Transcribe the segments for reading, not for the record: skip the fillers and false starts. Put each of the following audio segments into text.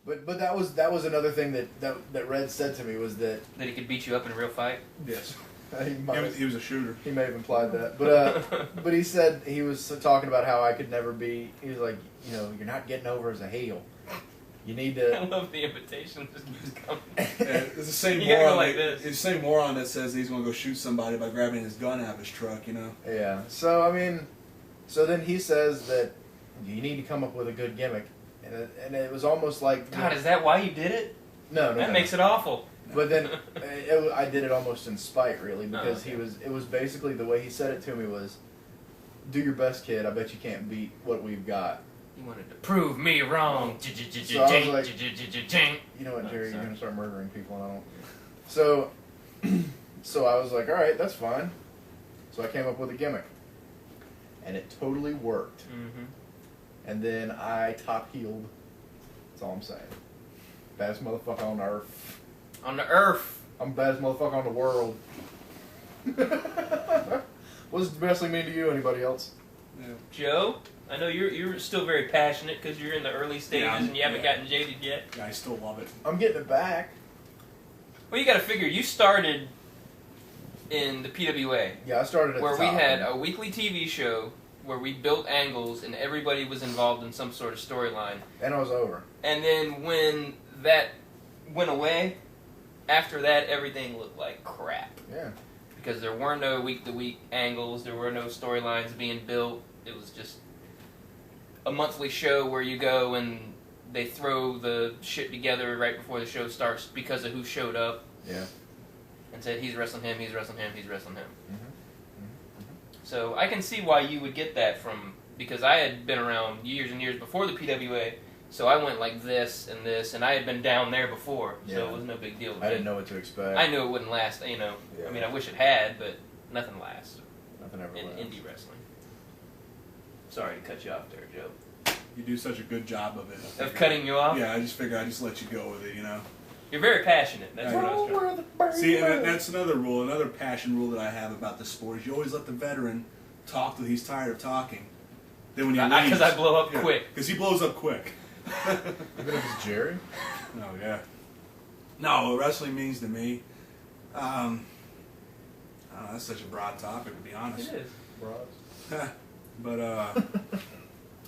But that was another thing that Red said to me was that he could beat you up in a real fight. yes, he was a shooter. He may have implied that, but he said he was talking about how I could never be. He was like, you're not getting over as a heel. You need to. I love the invitation. Just keeps coming. It's the same You moron. gotta go like this. It's the same moron that says he's going to go shoot somebody by grabbing his gun out of his truck. Yeah. So I mean, so then he says that you need to come up with a good gimmick, and it was almost like God, is that why you did it? No, that makes it awful. But then I did it almost in spite, really, because it was basically the way he said it to me was, "Do your best, kid. I bet you can't beat what we've got." He wanted to prove me wrong. So I was like, you know what, Jerry, you're gonna start murdering people, and I don't. So, so I was like, all right, that's fine. So I came up with a gimmick, and it totally worked. Mm-hmm. And then I top heeled. That's all I'm saying. Baddest motherfucker on earth. On the earth. I'm the baddest motherfucker on the world. What does wrestling mean to you? Anybody else? Yeah. Joe, I know you're still very passionate because you're in the early stages and you haven't gotten jaded yet. Yeah, I still love it. I'm getting it back. Well, you got to figure you started in the PWA. Yeah, I started at where the we top. had a weekly TV show where we built angles and everybody was involved in some sort of storyline. And I was over. And then when that went away, after that everything looked like crap. Yeah. Because there were no week-to-week angles, there were no storylines being built. It was just a monthly show where you go and they throw the shit together right before the show starts because of who showed up. Yeah. And said, he's wrestling him, he's wrestling him, he's wrestling him. Mm-hmm. Mm-hmm. So I can see why you would get that from, because I had been around years and years before the PWA, so I went like this, and I had been down there before, so it was no big deal to me. I didn't know what to expect. I knew it wouldn't last, Yeah. I mean, I wish it had, but nothing lasts. Nothing ever in lasts. indie wrestling. Sorry to cut you off there, Joe. You do such a good job of it. Of cutting you off? Yeah, I just figured I'd just let you go with it, You're very passionate. That's what I was trying to See, and that's another rule, another passion rule that I have about the sport is you always let the veteran talk till he's tired of talking. Then when he leaves, because I blow up quick. Because he blows up quick. Even if it's Jerry? Oh, yeah. No, what wrestling means to me, I don't know, that's such a broad topic, to be honest. It is. Bros. But,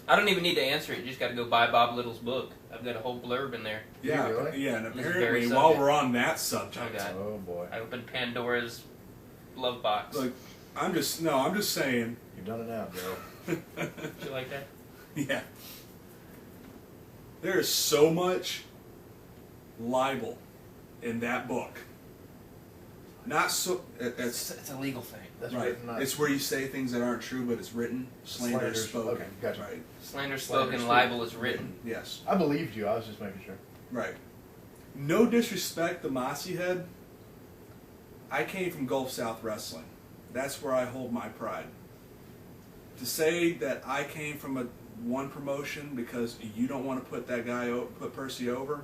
I don't even need to answer it. You just got to go buy Bob Little's book. I've got a whole blurb in there. yeah, Really? yeah, and This is apparently, very while subject. we're on that subject, Oh, God. Oh, boy. I opened Pandora's love box. look, I'm just saying, You've done it now, Joe. You like that? yeah. There is so much libel in that book. Not so. It's a legal thing. That's Right. written on. It's where you say things that aren't true, but it's written. Slander is spoken. Okay, gotcha. Right. Slander Slander spoken, spoken. libel is written. Yes. I believed you. I was just making sure. Right. No disrespect to Mossy Head. I came from Gulf South Wrestling. That's where I hold my pride. To say that I came from one promotion because you don't want to put that guy, put Percy over,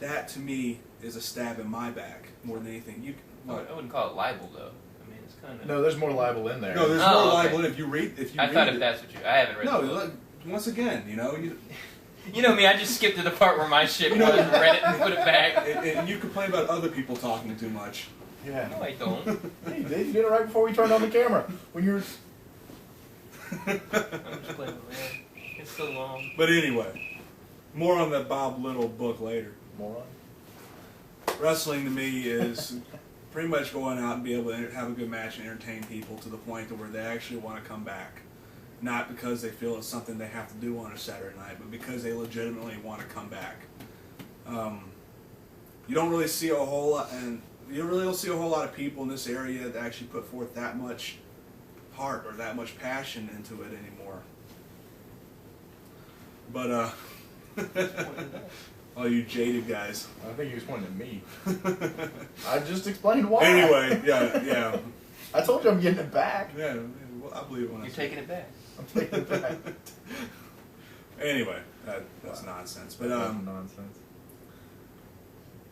that to me is a stab in my back more than anything. I wouldn't call it libel, though. I mean, it's kind of... No, there's more libel in there. No, there's Oh, more okay. libel if you read. I thought if that's what you... I haven't read No, the book. look, once again, You know me, I just skipped to the part where my shit was and read it and put it back. and you complain about other people talking too much. Yeah. No, I don't. Yeah, you did. You did it right before we turned on the camera. When you were... I'm just playing with it. It's so long. But anyway, more on that Bob Little book later. Moron. Wrestling to me is pretty much going out and be able to have a good match and entertain people to the point to where they actually want to come back. Not because they feel it's something they have to do on a Saturday night, but because they legitimately want to come back. You don't really see a whole lot, and you really don't see a whole lot of people in this area that actually put forth that much heart or that much passion into it anymore. But all you jaded guys. I think he was pointing at me. I just explained why. Anyway, yeah. I told you I'm getting it back. Yeah, well, I believe it when You're I say taking it back. I'm taking it back. Anyway, that's nonsense. But That's nonsense.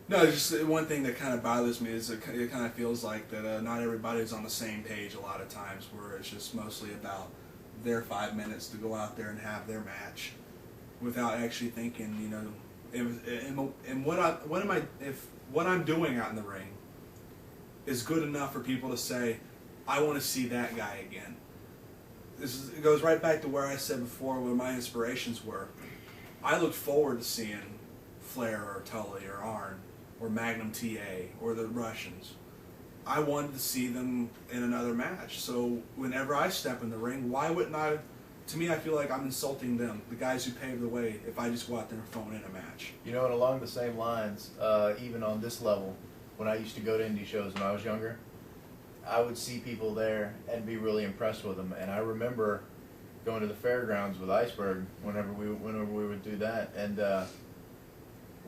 no, it's just one thing that kind of bothers me is it kind of feels like that not everybody's on the same page a lot of times, where it's just mostly about their 5 minutes to go out there and have their match, without actually thinking, you know, and what I'm doing out in the ring is good enough for people to say, I want to see that guy again. It goes right back to where I said before, where my inspirations were. I look forward to seeing Flair or Tully or Arn or Magnum TA or the Russians. I wanted to see them in another match. So whenever I step in the ring, why wouldn't I? To me, I feel like I'm insulting them, the guys who paved the way, if I just go out there and phone in a match. You know, and along the same lines, even on this level, when I used to go to indie shows when I was younger, I would see people there and be really impressed with them. And I remember going to the fairgrounds with Iceberg whenever we would do that, and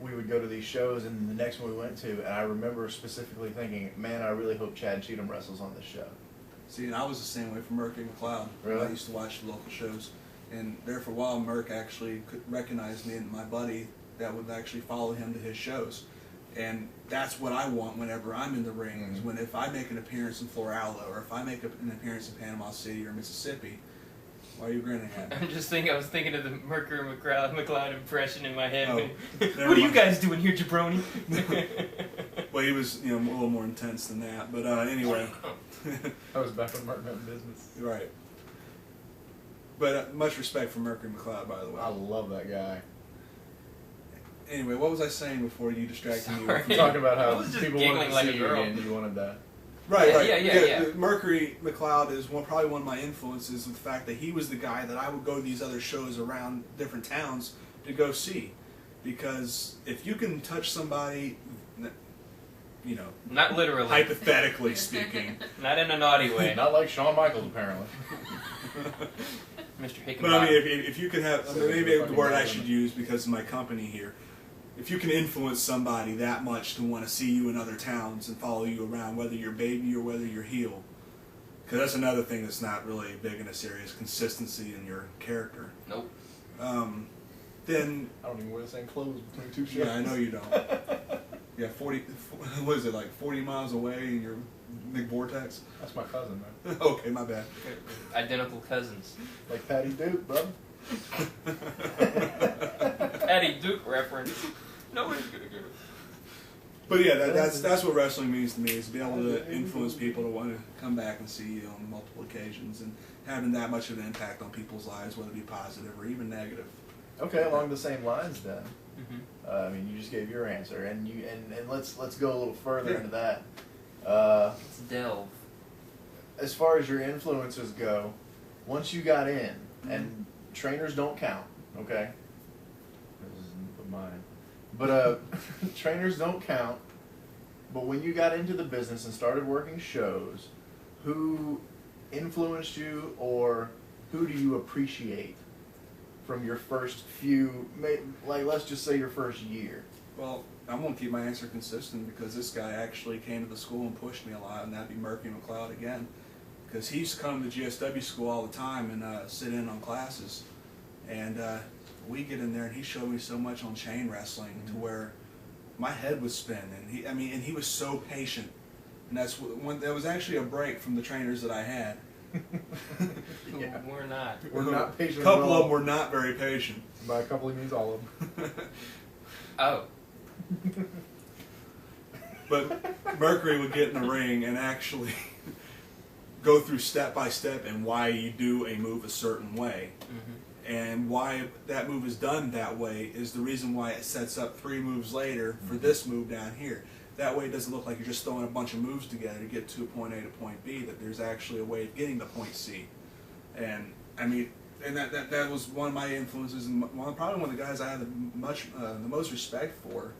we would go to these shows, and the next one we went to, and I remember specifically thinking, man, I really hope Chad Cheatham wrestles on this show. See, and I was the same way for Mercury McLeod. Really? I used to watch the local shows, and there for a while, Merc actually could recognize me and my buddy that would actually follow him to his shows. And that's what I want whenever I'm in the ring, is when if I make an appearance in Florala, or if I make an appearance in Panama City or Mississippi. Why are you grinning at me? I was thinking of the Mercury McLeod impression in my head. Oh, what are you guys doing here, jabroni? Well, he was, you know, a little more intense than that. But anyway. I was back when Mark meant business. Right. But much respect for Mercury McLeod, by the way. I love that guy. Anyway, what was I saying before you distracted me? You're talking about I how was just people wanted giggling to like see a you girl. again. You wanted that. Right. Yeah. Mercury McLeod is probably one of my influences with the fact that he was the guy that I would go to these other shows around different towns to go see. Because if you can touch somebody, you know, Not literally. hypothetically speaking. Not in a naughty way. Not like Shawn Michaels, apparently. Mr. Hickenbottom. But I mean, if you can have, maybe the word I should use because of my company here, if you can influence somebody that much to want to see you in other towns and follow you around, whether you're baby or whether you're heel, because that's another thing that's not really big in this area, is consistency in your character. Nope. Then I don't even wear the same clothes between two shows. yeah, I know you don't. Yeah, 40. What is it, like 40 miles away in your big vortex? That's my cousin, man. Okay, my bad. Identical cousins. Like Patty Duke, brother. Patty Duke reference. Nobody's gonna get it. But yeah, that's what wrestling means to me, is to be able to influence people to want to come back and see you on multiple occasions and having that much of an impact on people's lives, whether it be positive or even negative. Okay, along the same lines then. Mm-hmm. I mean, you just gave your answer, and let's go a little further into that. Let's delve. As far as your influences go, once you got in, and trainers don't count, okay? This is mine. But trainers don't count. But when you got into the business and started working shows, who influenced you, or who do you appreciate from your first few, like let's just say your first year? Well, I'm going to keep my answer consistent because this guy actually came to the school and pushed me a lot, and that'd be Mercury McLeod again. Because he used to come to GSW school all the time and sit in on classes. And we get in there and he showed me so much on chain wrestling to where my head would spin. And he was so patient. And that's when there was actually a break from the trainers that I had. Yeah. We're not. We're not patient. A couple of them were not very patient. By a couple, he means all of them. Oh. But Mercury would get in the ring and actually go through step by step and why you do a move a certain way. Mm-hmm. And why that move is done that way is the reason why it sets up 3 moves later for this move down here. That way it doesn't look like you're just throwing a bunch of moves together to get to point A to point B, that there's actually a way of getting to point C. And I mean, and that was one of my influences, and probably one of the guys I have the most respect for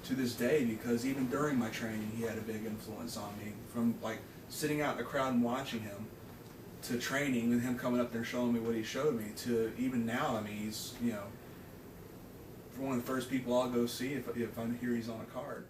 to this day, because even during my training he had a big influence on me, from like sitting out in the crowd and watching him, to training and him coming up there and showing me what he showed me, to even now. I mean, he's, you know, one of the first people I'll go see if I hear he's on a card.